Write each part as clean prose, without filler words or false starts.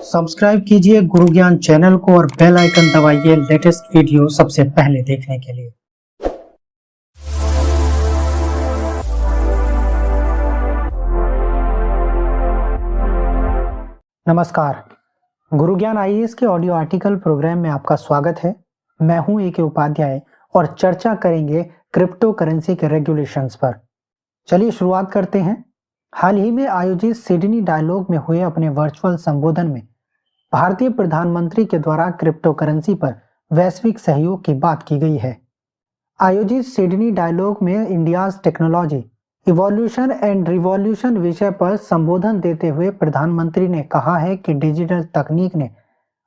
Subscribe कीजिए गुरु ज्ञान channel को और बेल आइकन दबाइए लेटेस्ट वीडियो सबसे पहले देखने के लिए। नमस्कार, गुरु ज्ञान आईएएस के ऑडियो आर्टिकल प्रोग्राम में आपका स्वागत है। मैं हूं ए के उपाध्याय और चर्चा करेंगे क्रिप्टो करेंसी के रेगुलेशंस पर। चलिए शुरुआत करते हैं। हाल ही में आयोजित सिडनी डायलॉग में हुए अपने वर्चुअल संबोधन में भारतीय प्रधानमंत्री के द्वारा क्रिप्टो करेंसी पर वैश्विक सहयोग की बात की गई है। आयोजित सिडनी डायलॉग में India's technology evolution and revolution विषय पर संबोधन देते हुए प्रधानमंत्री ने कहा है कि डिजिटल तकनीक ने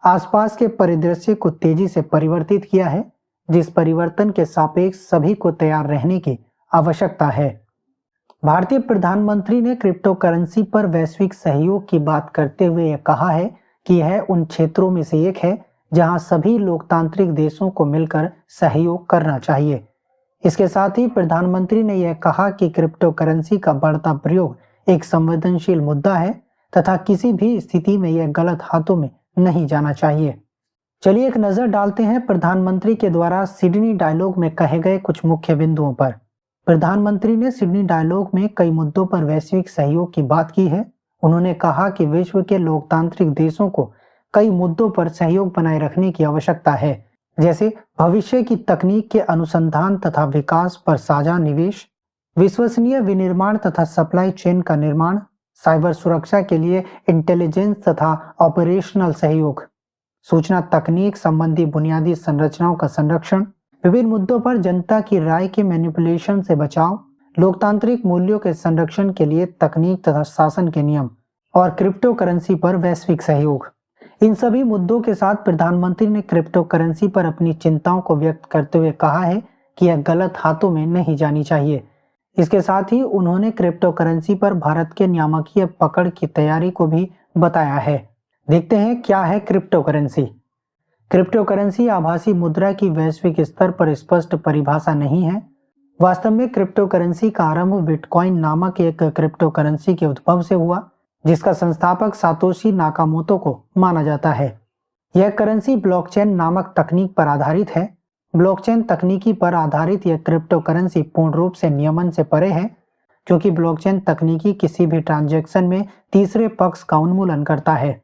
आसपास के परिदृश्य को तेजी से परिवर्तित किया है, जिस परिवर्तन के सापेक्ष सभी को तैयार रहने की आवश्यकता है। भारतीय प्रधानमंत्री ने क्रिप्टो करेंसी पर वैश्विक सहयोग की बात करते हुए यह कहा है कि यह उन क्षेत्रों में से एक है जहां सभी लोकतांत्रिक देशों को मिलकर सहयोग करना चाहिए। इसके साथ ही प्रधानमंत्री ने यह कहा कि क्रिप्टो करेंसी का बढ़ता प्रयोग एक संवेदनशील मुद्दा है तथा किसी भी स्थिति में यह गलत हाथों में नहीं जाना चाहिए। चलिए एक नजर डालते हैं प्रधानमंत्री के द्वारा सिडनी डायलॉग में कहे गए कुछ मुख्य बिंदुओं पर। प्रधानमंत्री ने सिडनी डायलॉग में कई मुद्दों पर वैश्विक सहयोग की बात की है। उन्होंने कहा कि विश्व के लोकतांत्रिक देशों को कई मुद्दों पर सहयोग बनाए रखने की आवश्यकता है, जैसे भविष्य की तकनीक के अनुसंधान तथा विकास पर साझा निवेश, विश्वसनीय विनिर्माण तथा सप्लाई चेन का निर्माण, साइबर सुरक्षा के लिए इंटेलिजेंस तथा ऑपरेशनल सहयोग, सूचना तकनीक संबंधी बुनियादी संरचनाओं का संरक्षण, विभिन्न मुद्दों पर जनता की राय के मैनिपुलेशन से बचाव, लोकतांत्रिक मूल्यों के संरक्षण के लिए तकनीक तथा शासन के नियम और क्रिप्टो करेंसी पर वैश्विक सहयोग। इन सभी मुद्दों के साथ प्रधानमंत्री ने क्रिप्टो करेंसी पर अपनी चिंताओं को व्यक्त करते हुए कहा है कि यह गलत हाथों में नहीं जानी चाहिए। इसके साथ ही उन्होंने क्रिप्टो करेंसी पर भारत के नियामकीय पकड़ की तैयारी को भी बताया है। देखते हैं क्या है क्रिप्टो करेंसी। क्रिप्टो करेंसी आभासी मुद्रा की वैश्विक स्तर पर स्पष्ट परिभाषा नहीं है। वास्तव में क्रिप्टो करेंसी का आरंभ बिटकॉइन नामक एक क्रिप्टो करेंसी के उद्भव से हुआ, जिसका संस्थापक सातोशी नाकामोतो को माना जाता है। यह करेंसी ब्लॉकचेन नामक तकनीक पर आधारित है। ब्लॉकचेन तकनीकी पर आधारित यह क्रिप्टो करेंसी पूर्ण रूप से नियमन से परे है, क्योंकि ब्लॉकचेन तकनीकी किसी भी ट्रांजैक्शन में तीसरे पक्ष का उन्मूलन करता है।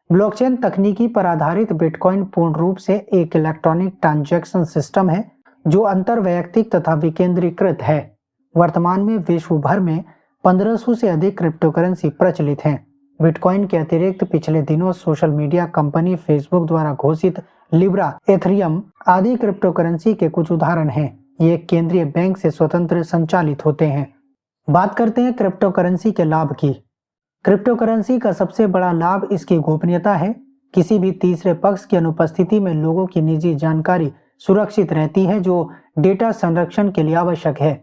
ब्लॉकचेन तकनीकी पर आधारित बिटकॉइन पूर्ण रूप से एक इलेक्ट्रॉनिक ट्रांजैक्शन सिस्टम है जो अंतरवैयक्तिक तथा विकेंद्रीकृत है। वर्तमान में विश्व भर में 1500 से अधिक क्रिप्टो करेंसी प्रचलित हैं। बिटकॉइन के अतिरिक्त पिछले दिनों सोशल मीडिया कंपनी फेसबुक द्वारा घोषित लिब्रा, एथेरियम आदि क्रिप्टो करेंसी के कुछ उदाहरण हैं। ये केंद्रीय बैंक से स्वतंत्र संचालित होते हैं। बात करते हैं क्रिप्टो करेंसी के लाभ की। क्रिप्टो करेंसी का सबसे बड़ा लाभ इसकी गोपनीयता है। किसी भी तीसरे पक्ष की अनुपस्थिति में लोगों की निजी जानकारी सुरक्षित रहती है, जो डेटा संरक्षण के लिए आवश्यक है।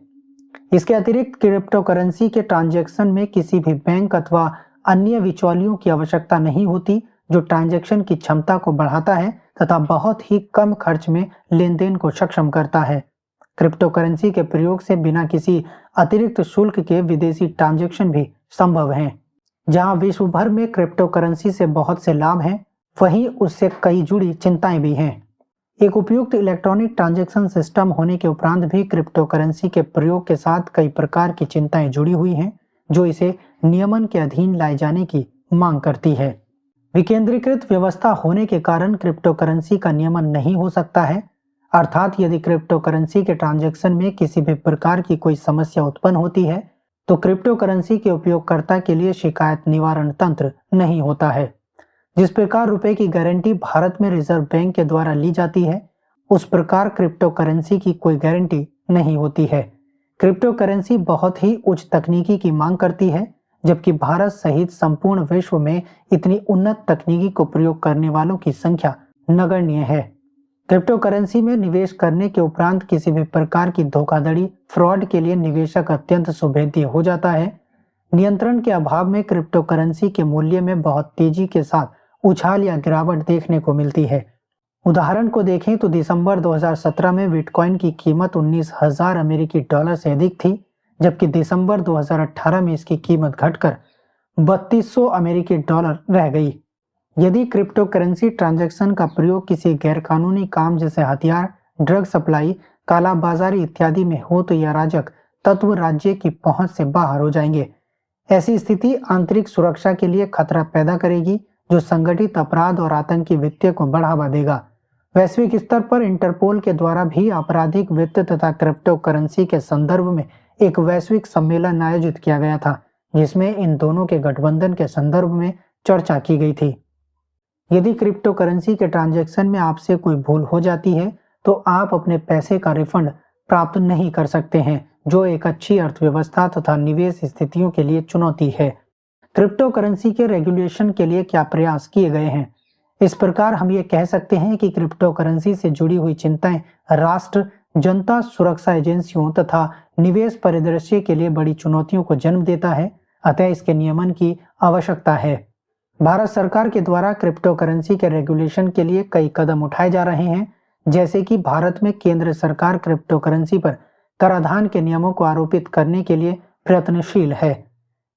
इसके अतिरिक्त क्रिप्टो करेंसी के ट्रांजैक्शन में किसी भी बैंक अथवा अन्य बिचौलियों की आवश्यकता नहीं होती, जो ट्रांजैक्शन की क्षमता को बढ़ाता है तथा बहुत ही कम खर्च में लेन देन को सक्षम करता है। क्रिप्टो करेंसी के प्रयोग से बिना किसी अतिरिक्त शुल्क के विदेशी ट्रांजैक्शन भी संभव हैं। जहां विश्व भर में क्रिप्टो करेंसी से बहुत से लाभ हैं, वहीं उससे कई जुड़ी चिंताएं भी हैं। एक उपयुक्त इलेक्ट्रॉनिक ट्रांजैक्शन सिस्टम होने के उपरांत भी क्रिप्टो करेंसी के प्रयोग के साथ कई प्रकार की चिंताएं जुड़ी हुई हैं, जो इसे नियमन के अधीन लाए जाने की मांग करती है। विकेंद्रीकृत व्यवस्था होने के कारण क्रिप्टो करेंसी का नियमन नहीं हो सकता है, अर्थात यदि क्रिप्टो करेंसी के ट्रांजैक्शन में किसी भी प्रकार की कोई समस्या उत्पन्न होती है तो क्रिप्टो करेंसी के उपयोगकर्ता के लिए शिकायत निवारण तंत्र नहीं होता है। जिस प्रकार रुपए की गारंटी भारत में रिजर्व बैंक के द्वारा ली जाती है, उस प्रकार क्रिप्टो करेंसी की कोई गारंटी नहीं होती है। क्रिप्टो करेंसी बहुत ही उच्च तकनीकी की मांग करती है, जबकि भारत सहित संपूर्ण विश्व में इतनी उन्नत तकनीकी को प्रयोग करने वालों की संख्या नगण्य है। क्रिप्टो करेंसी में निवेश करने के उपरांत किसी भी प्रकार की धोखाधड़ी, फ्रॉड के लिए निवेशक अत्यंत सुभेद्य हो जाता है। नियंत्रण के अभाव में क्रिप्टो करेंसी के मूल्य में बहुत तेजी के साथ उछाल या गिरावट देखने को मिलती है। उदाहरण को देखें तो दिसंबर 2017 में बिटकॉइन की कीमत 19,000 अमेरिकी डॉलर से अधिक थी, जबकि दिसंबर 2018 में इसकी कीमत घटकर 3200 अमेरिकी डॉलर रह गई। यदि क्रिप्टो करेंसी ट्रांजैक्शन का प्रयोग किसी गैरकानूनी काम जैसे हथियार, ड्रग सप्लाई, कालाबाजारी इत्यादि में हो तो यह अराजक तत्व राज्य की पहुंच से बाहर हो जाएंगे। ऐसी स्थिति आंतरिक सुरक्षा के लिए खतरा पैदा करेगी, जो संगठित अपराध और आतंकी वित्तीय को बढ़ावा देगा। वैश्विक स्तर पर इंटरपोल के द्वारा भी आपराधिक वित्त तथा क्रिप्टो करेंसी के संदर्भ में एक वैश्विक सम्मेलन आयोजित किया गया था, जिसमें इन दोनों के गठबंधन के संदर्भ में चर्चा की गई थी। यदि क्रिप्टो करेंसी के ट्रांजैक्शन में आपसे कोई भूल हो जाती है तो आप अपने पैसे का रिफंड प्राप्त नहीं कर सकते हैं, जो एक अच्छी अर्थव्यवस्था तथा निवेश स्थितियों के लिए चुनौती है। क्रिप्टो करेंसी के रेगुलेशन के लिए क्या प्रयास किए गए हैं? इस प्रकार हम ये कह सकते हैं कि क्रिप्टो करेंसी से जुड़ी हुई चिंताएं राष्ट्र, जनता सुरक्षा एजेंसियों तथा निवेश परिदृश्य के लिए बड़ी चुनौतियों को जन्म देता है, अतः इसके नियमन की आवश्यकता है। भारत सरकार के द्वारा क्रिप्टो करेंसी के रेगुलेशन के लिए कई कदम उठाए जा रहे हैं, जैसे कि भारत में केंद्र सरकार क्रिप्टो करेंसी पर कराधान के नियमों को आरोपित करने के लिए प्रयत्नशील है।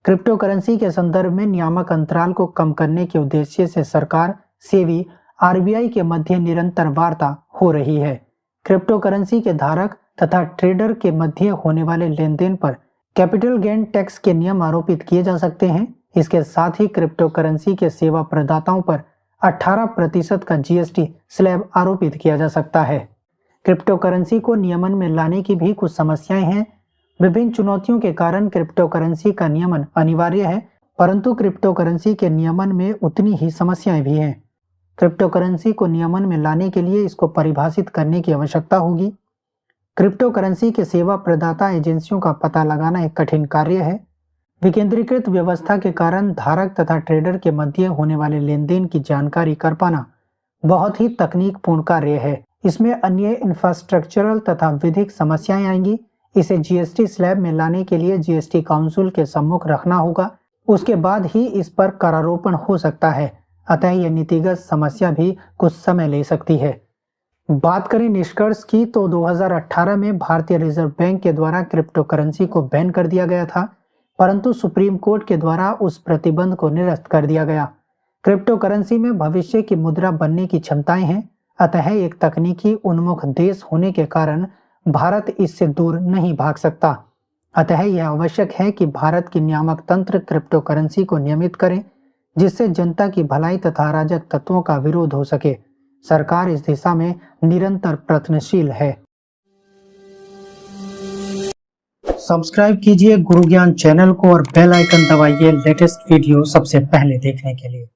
क्रिप्टो करेंसी के संदर्भ में नियामक अंतराल को कम करने के उद्देश्य से सरकार, सेबी, आरबीआई के मध्य निरंतर वार्ता हो रही है। क्रिप्टो करेंसी के धारक तथा ट्रेडर के मध्य होने वाले लेन-देन पर कैपिटल गेन टैक्स के नियम आरोपित किए जा सकते हैं। इसके साथ ही क्रिप्टो करेंसी के सेवा प्रदाताओं पर 18% का जीएसटी स्लैब आरोपित किया जा सकता है। क्रिप्टो करेंसी को नियमन में लाने की भी कुछ समस्याएं हैं। विभिन्न चुनौतियों के कारण क्रिप्टो करेंसी का नियमन अनिवार्य है, परंतु क्रिप्टो करेंसी के नियमन में उतनी ही समस्याएं भी हैं। क्रिप्टो करेंसी को नियमन में लाने के लिए इसको परिभाषित करने की आवश्यकता होगी। क्रिप्टो करेंसी के सेवा प्रदाता एजेंसियों का पता लगाना एक कठिन कार्य है। विकेंद्रीकृत व्यवस्था के कारण धारक तथा ट्रेडर के मध्य होने वाले लेनदेन की जानकारी कर पाना बहुत ही तकनीकपूर्ण कार्य है। इसमें अन्य इंफ्रास्ट्रक्चरल तथा विधिक समस्याएं आएंगी। इसे जीएसटी स्लैब में लाने के लिए जीएसटी काउंसिल के सम्मुख रखना होगा, उसके बाद ही इस पर करारोपण हो सकता है। अतः यह नीतिगत समस्या भी कुछ समय ले सकती है। बात करें निष्कर्ष की तो 2018 में भारतीय रिजर्व बैंक के द्वारा क्रिप्टो करेंसी को बैन कर दिया गया था, परंतु सुप्रीम कोर्ट के द्वारा उस प्रतिबंध को निरस्त कर दिया गया। क्रिप्टो करेंसी में भविष्य की मुद्रा बनने की क्षमताएं हैं, अतः एक तकनीकी उन्मुख देश होने के कारण भारत इससे दूर नहीं भाग सकता। अतः यह आवश्यक है कि भारत की नियामक तंत्र क्रिप्टो करेंसी को नियमित करें, जिससे जनता की भलाई तथा अराजक तत्वों का विरोध हो सके। सरकार इस दिशा में निरंतर प्रयत्नशील है। सब्सक्राइब कीजिए गुरु ज्ञान चैनल को और बेल आइकन दबाइए लेटेस्ट वीडियो सबसे पहले देखने के लिए।